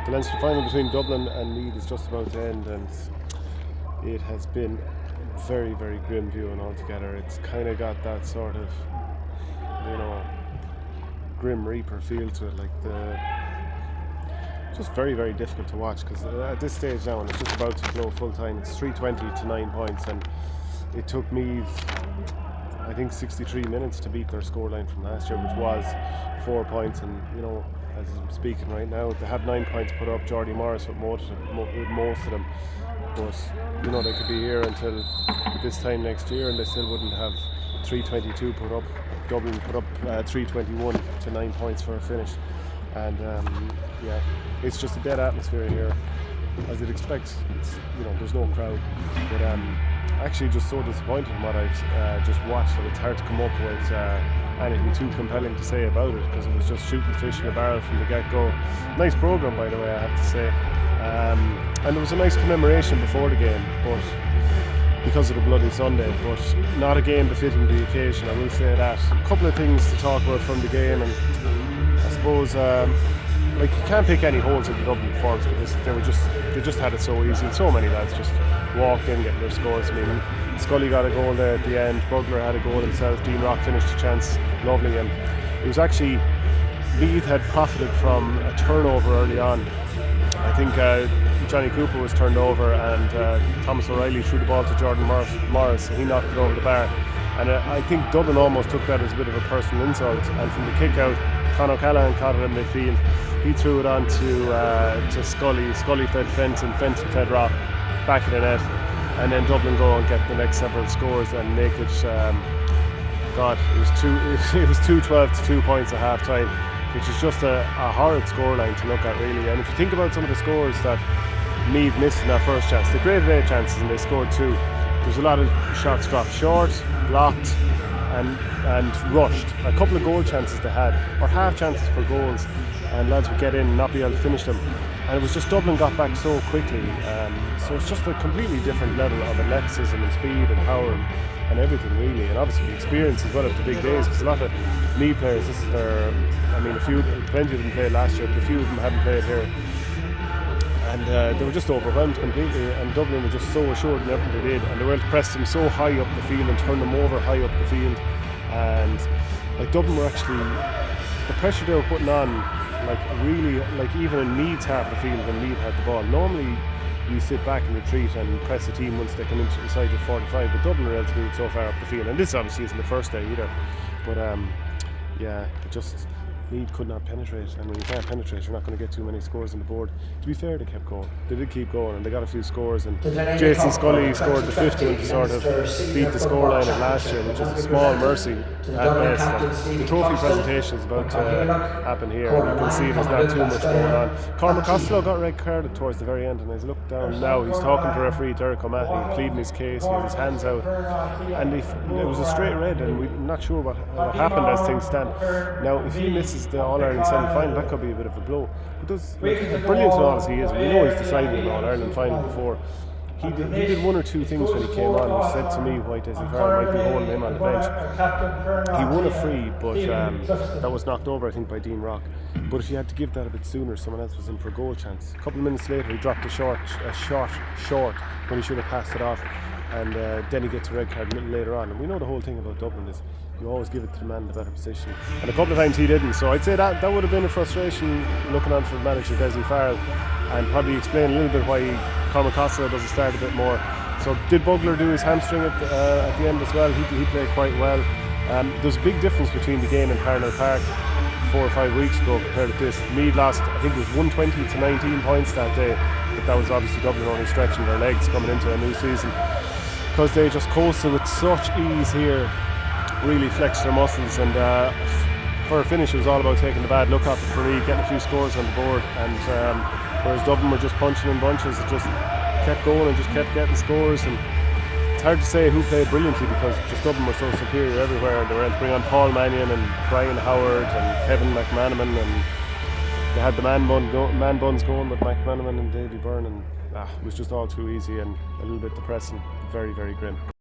The Leinster final between Dublin and Meath is just about to end, and it has been very, very grim viewing altogether. It's kind of got that sort of, Grim Reaper feel to it, just very, very difficult to watch, because at this stage now, and it's just about to blow full time, it's 3:20 to 9 points, and it took Meath, I think, 63 minutes to beat their scoreline from last year, which was 4 points. And as I'm speaking right now, they have 9 points put up. Jordy Morris with most of them, but they could be here until this time next year, and they still wouldn't have 322 put up. Dublin put up 321 to 9 points for a finish, and it's just a dead atmosphere here, as you'd expect. It's, there's no crowd, but actually just so disappointed in what I've just watched that it's hard to come up with anything too compelling to say about it, because it was just shooting fish in a barrel from the get-go. Nice programme, by the way, I have to say, and there was a nice commemoration before the game, but because of the bloody Sunday, but not a game befitting the occasion, I will say that. A couple of things to talk about from the game, and I suppose you can't pick any holes in the Dublin performance, but they just had it so easy, and so many lads just walked in getting their scores. I mean, Scully got a goal there at the end, Bugler had a goal himself, Dean Rock finished a chance lovely, and it was actually Meath had profited from a turnover early on. I think Johnny Cooper was turned over, and Thomas O'Reilly threw the ball to Jordan Morris, and he knocked it over the bar. And I think Dublin almost took that as a bit of a personal insult, and from the kick out, Con O'Callaghan caught it in midfield. He threw it on to Scully. Scully fed Fenton fed Rock back in the net, and then Dublin go and get the next several scores and make it. It was 2-12 to 2 points at half time, which is just a horrid scoreline to look at, really. And if you think about some of the scores that Meath missed in that first chance, they created 8 chances and they scored 2. There's a lot of shots dropped short, blocked, and rushed. A couple of goal chances they had, or half chances for goals, and lads would get in and not be able to finish them. And it was just Dublin got back so quickly. So it's just a completely different level of athleticism and speed and power and everything, really. And obviously the experience as well of the big days, because a lot of Meath players, this is their, plenty of them played last year, but a few of them hadn't played here. And they were just overwhelmed completely, and Dublin were just so assured in everything they did, and they were able to press them so high up the field and turn them over high up the field. And Dublin were actually, the pressure they were putting on, really, even in Meath's half the field when Meath had the ball. Normally you sit back and retreat and press the team once they come inside the 45, but Dublin were able to do it so far up the field, and this obviously isn't the first day either, but Meath could not penetrate, and when you can't penetrate, you're not going to get too many scores on the board. To be fair, they kept going. They did keep going, and they got a few scores, and Jason Scully scored the 5th one to sort of beat the scoreline of last year, which is a small mercy at best. And the trophy presentation is about to happen here, and you can see there's not too much going on. Cormac Costello got red carded towards the very end, and as I look down now, he's talking to referee Derek O'Mahony, pleading his case. He has his hands out, and it was a straight red, and we're not sure what happened as things stand. Now, if he misses the All-Ireland semi-final, that could be a bit of a blow. But brilliant and all as he is, we know he's decided an All-Ireland final before. He did one or two things when he came on, which said to me why Dessie Farrell might be holding him on the bench. He won a free, but that was knocked over, I think, by Dean Rock. But if you had to give that a bit sooner, someone else was in for a goal chance. A couple of minutes later, he dropped a short when he should have passed it off. And then he gets a red card a little later on. And we know the whole thing about Dublin is you always give it to the man in the better position. And a couple of times he didn't. So I'd say that would have been a frustration looking on for manager Dessie Farrell, and probably explain a little bit why Cormac Costello doesn't start a bit more. So did Bugler do his hamstring at the end as well? He played quite well. There's a big difference between the game in Parnell Park 4 or 5 weeks ago compared to this. Meath lost, I think it was 120 to 19 points that day, but that was obviously Dublin only stretching their legs coming into a new season, because they just coasted with such ease here, really flexed their muscles, and for a finish it was all about taking the bad look off it for me, getting a few scores on the board, and whereas Dublin were just punching in bunches, it just kept going and just kept getting scores. And it's hard to say who played brilliantly, because just Dublin were so superior everywhere, and they were able to bring on Paul Mannion and Brian Howard and Kevin McManaman, and they had the man buns going with McManaman and Davy Byrne, and it was just all too easy and a little bit depressing, very, very grim.